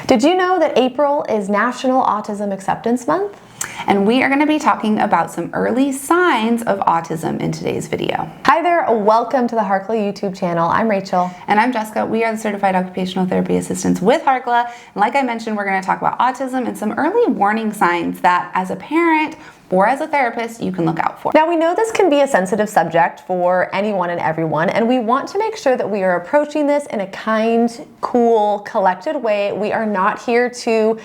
Did you know that April is National Autism Acceptance Month? And we are going to be talking about some early signs of autism in today's video. Hi there, welcome to the Harkla YouTube channel. I'm Rachel. And I'm Jessica. We are the Certified Occupational Therapy Assistants with Harkla. And like I mentioned, we're going to talk about autism and some early warning signs that as a parent or as a therapist, you can look out for. Now we know this can be a sensitive subject for anyone and everyone, and we want to make sure that we are approaching this in a kind, cool, collected way. We are not here to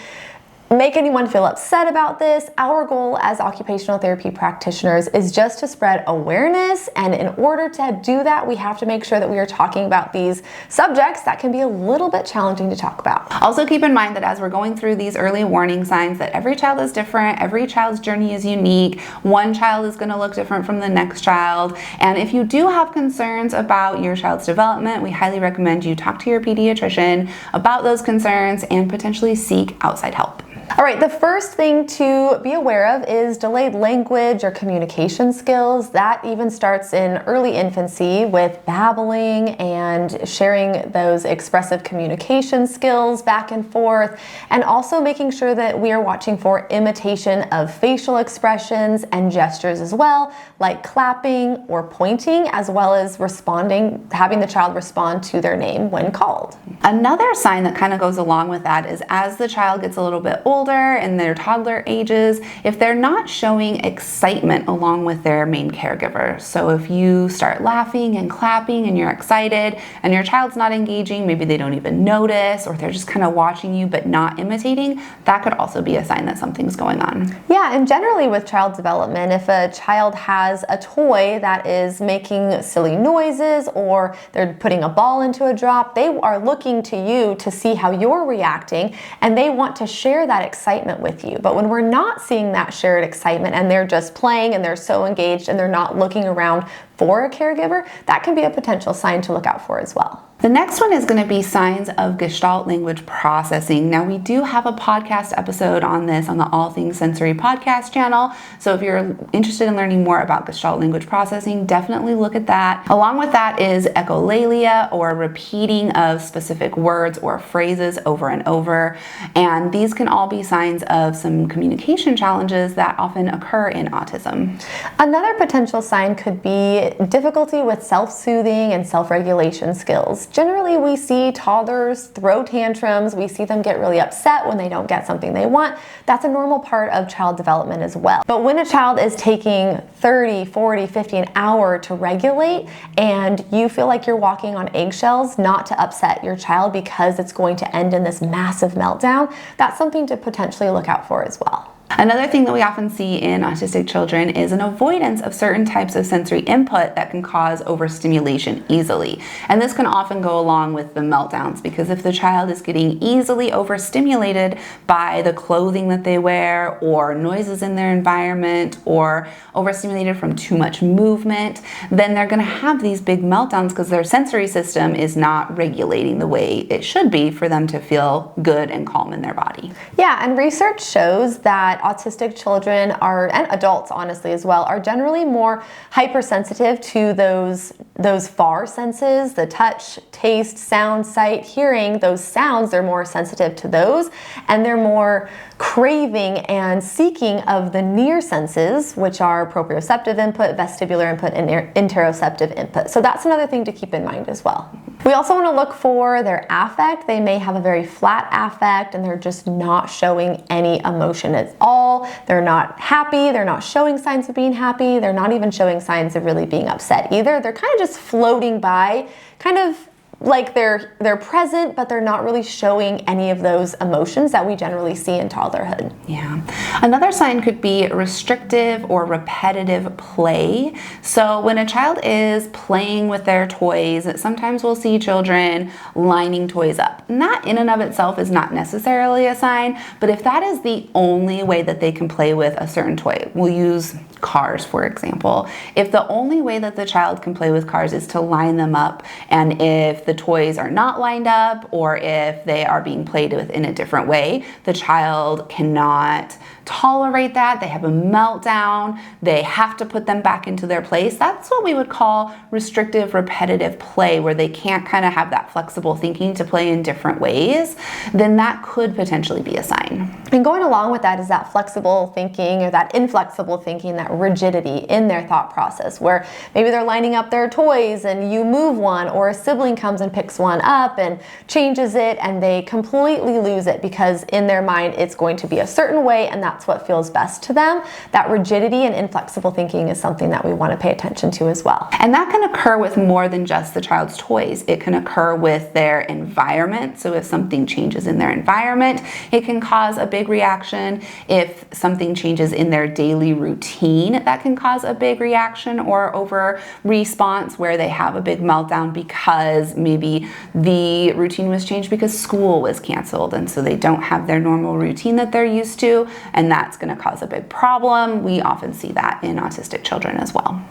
make anyone feel upset about this. Our goal as occupational therapy practitioners is just to spread awareness, and in order to do that, we have to make sure that we are talking about these subjects that can be a little bit challenging to talk about. Also keep in mind that as we're going through these early warning signs, that every child is different, every child's journey is unique, one child is going to look different from the next child, and if you do have concerns about your child's development, we highly recommend you talk to your pediatrician about those concerns and potentially seek outside help. All right, the first thing to be aware of is delayed language or communication skills. That even starts in early infancy with babbling and sharing those expressive communication skills back and forth, and also making sure that we are watching for imitation of facial expressions and gestures as well, like clapping or pointing, as well as responding, having the child respond to their name when called. Another sign that kind of goes along with that is as the child gets a little bit older in their toddler ages, if they're not showing excitement along with their main caregiver. So if you start laughing and clapping and you're excited and your child's not engaging, maybe they don't even notice, or they're just kind of watching you but not imitating, that could also be a sign that something's going on. Yeah, and generally with child development, if a child has a toy that is making silly noises or they're putting a ball into a drop, they are looking to you to see how you're reacting, and they want to share that excitement with you. But when we're not seeing that shared excitement and they're just playing and they're so engaged and they're not looking around for a caregiver, that can be a potential sign to look out for as well. The next one is going to be signs of Gestalt language processing. Now, we do have a podcast episode on this on the All Things Sensory podcast channel. So if you're interested in learning more about Gestalt language processing, definitely look at that. Along with that is echolalia, or repeating of specific words or phrases over and over. And these can all be signs of some communication challenges that often occur in autism. Another potential sign could be difficulty with self-soothing and self-regulation skills. Generally, we see toddlers throw tantrums. We see them get really upset when they don't get something they want. That's a normal part of child development as well. But when a child is taking 30, 40, 50 an hour to regulate, and you feel like you're walking on eggshells not to upset your child because it's going to end in this massive meltdown, that's something to potentially look out for as well. Another thing that we often see in autistic children is an avoidance of certain types of sensory input that can cause overstimulation easily. And this can often go along with the meltdowns, because if the child is getting easily overstimulated by the clothing that they wear, or noises in their environment, or overstimulated from too much movement, then they're going to have these big meltdowns because their sensory system is not regulating the way it should be for them to feel good and calm in their body. Yeah, and research shows that autistic children and adults honestly as well, are generally more hypersensitive to those far senses, the touch, taste, sound, sight, hearing. Those sounds, they're more sensitive to those, and they're more craving and seeking of the near senses, which are proprioceptive input, vestibular input, and interoceptive input. So that's another thing to keep in mind as well. We also want to look for their affect. They may have a very flat affect and they're just not showing any emotion at all. They're not happy. They're not showing signs of being happy. They're not even showing signs of really being upset either. They're kind of just floating by, kind of like they're present, but they're not really showing any of those emotions that we generally see in toddlerhood. Yeah. Another sign could be restrictive or repetitive play. So when a child is playing with their toys, sometimes we'll see children lining toys up. And that in and of itself is not necessarily a sign, but if that is the only way that they can play with a certain toy, we'll use cars, for example. If the only way that the child can play with cars is to line them up, and if the the toys are not lined up or if they are being played with in a different way, the child cannot tolerate that. They have a meltdown. They have to put them back into their place. That's what we would call restrictive repetitive play, where they can't kind of have that flexible thinking to play in different ways. Then that could potentially be a sign. And going along with that is that flexible thinking or that inflexible thinking, that rigidity in their thought process, where maybe they're lining up their toys and you move one, or a sibling comes and picks one up and changes it, and they completely lose it because in their mind it's going to be a certain way and that's what feels best to them. That rigidity and inflexible thinking is something that we want to pay attention to as well. And that can occur with more than just the child's toys. It can occur with their environment. So if something changes in their environment, it can cause a big reaction. If something changes in their daily routine, that can cause a big reaction or over response where they have a big meltdown because maybe the routine was changed because school was canceled, and so they don't have their normal routine that they're used to, and that's going to cause a big problem. We often see that in autistic children as well.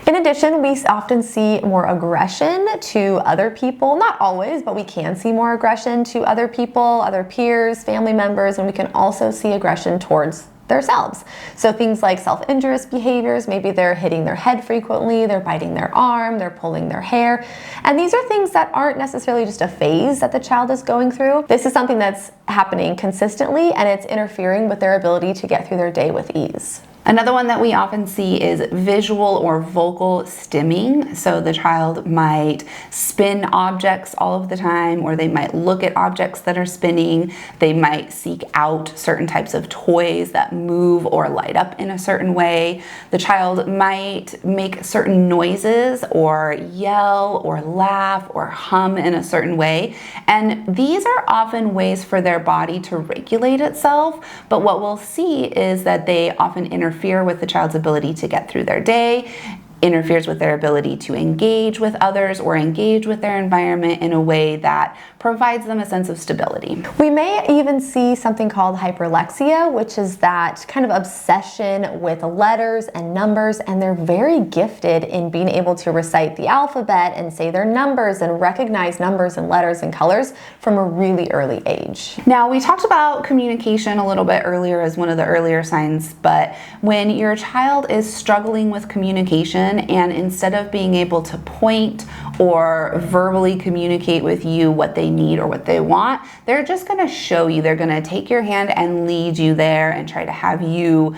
In addition, we often see more aggression to other people. Not always, but we can see more aggression to other people, other peers, family members, and we can also see aggression towards themselves. So things like self-injurious behaviors, maybe they're hitting their head frequently, they're biting their arm, they're pulling their hair. And these are things that aren't necessarily just a phase that the child is going through. This is something that's happening consistently, and it's interfering with their ability to get through their day with ease. Another one that we often see is visual or vocal stimming. So the child might spin objects all of the time, or they might look at objects that are spinning. They might seek out certain types of toys that move or light up in a certain way. The child might make certain noises or yell or laugh or hum in a certain way. And these are often ways for their body to regulate itself. But what we'll see is that they often interfere with the child's ability to get through their day, interferes with their ability to engage with others or engage with their environment in a way that provides them a sense of stability. We may even see something called hyperlexia, which is that kind of obsession with letters and numbers, and they're very gifted in being able to recite the alphabet and say their numbers and recognize numbers and letters and colors from a really early age. Now, we talked about communication a little bit earlier as one of the earlier signs, but when your child is struggling with communication, and instead of being able to point or verbally communicate with you what they need or what they want, they're just going to show you. They're going to take your hand and lead you there and try to have you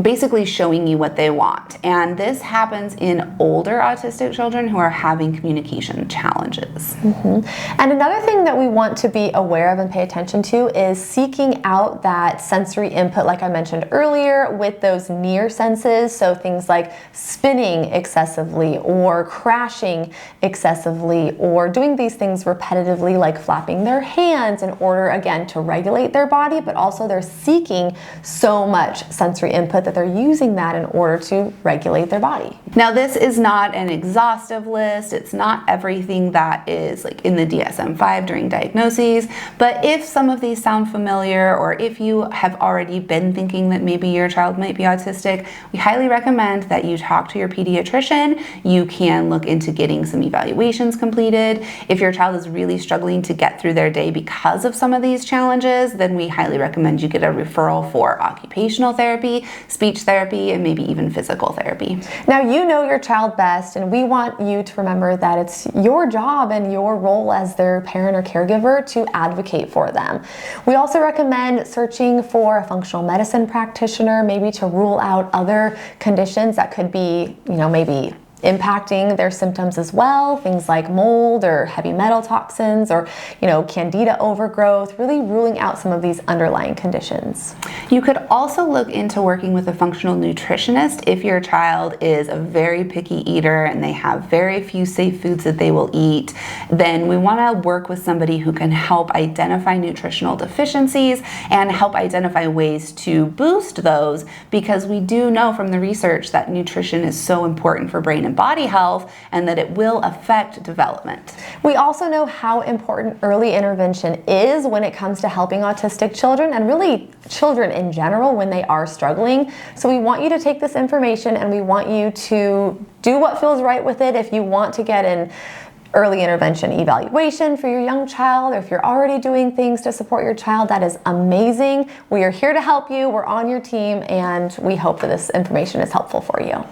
basically showing you what they want. And this happens in older autistic children who are having communication challenges. And another thing that we want to be aware of and pay attention to is seeking out that sensory input, like I mentioned earlier, with those near senses. So things like spinning excessively or crashing excessively or doing these things repetitively, like flapping their hands in order, again, to regulate their body, but also they're seeking so much sensory input that they're using that in order to regulate their body. Now, this is not an exhaustive list. It's not everything that is like in the DSM-5 during diagnoses, but if some of these sound familiar, or if you have already been thinking that maybe your child might be autistic, we highly recommend that you talk to your pediatrician. You can look into getting some evaluations completed. If your child is really struggling to get through their day because of some of these challenges, then we highly recommend you get a referral for occupational therapy, speech therapy, and maybe even physical therapy. Now, you know your child best, and we want you to remember that it's your job and your role as their parent or caregiver to advocate for them. We also recommend searching for a functional medicine practitioner, maybe to rule out other conditions that could be, maybe impacting their symptoms as well, things like mold or heavy metal toxins or, candida overgrowth, really ruling out some of these underlying conditions. You could also look into working with a functional nutritionist if your child is a very picky eater and they have very few safe foods that they will eat. Then we want to work with somebody who can help identify nutritional deficiencies and help identify ways to boost those, because we do know from the research that nutrition is so important for brain and body health, and that it will affect development. We also know how important early intervention is when it comes to helping autistic children, and really children in general when they are struggling. So we want you to take this information and we want you to do what feels right with it. If you want to get an early intervention evaluation for your young child, or if you're already doing things to support your child, that is amazing. We are here to help you. We're on your team, and we hope that this information is helpful for you.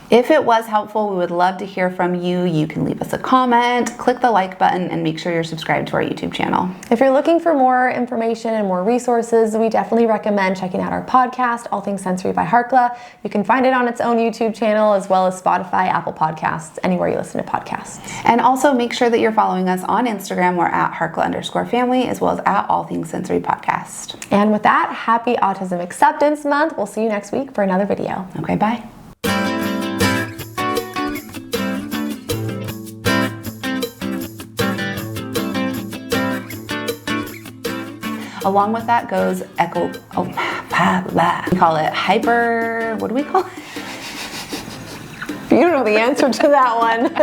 If it was helpful, we would love to hear from you. You can leave us a comment, click the like button, and make sure you're subscribed to our YouTube channel. If you're looking for more information and more resources, we definitely recommend checking out our podcast, All Things Sensory by Harkla. You can find it on its own YouTube channel, as well as Spotify, Apple Podcasts, anywhere you listen to podcasts. And also make sure that you're following us on Instagram. We're at Harkla_family, as well as at All Things Sensory Podcast. And with that, happy Autism Acceptance Month. We'll see you next week for another video. Okay, bye. Along with that goes we call it hyper, what do we call it? You know the answer to that one.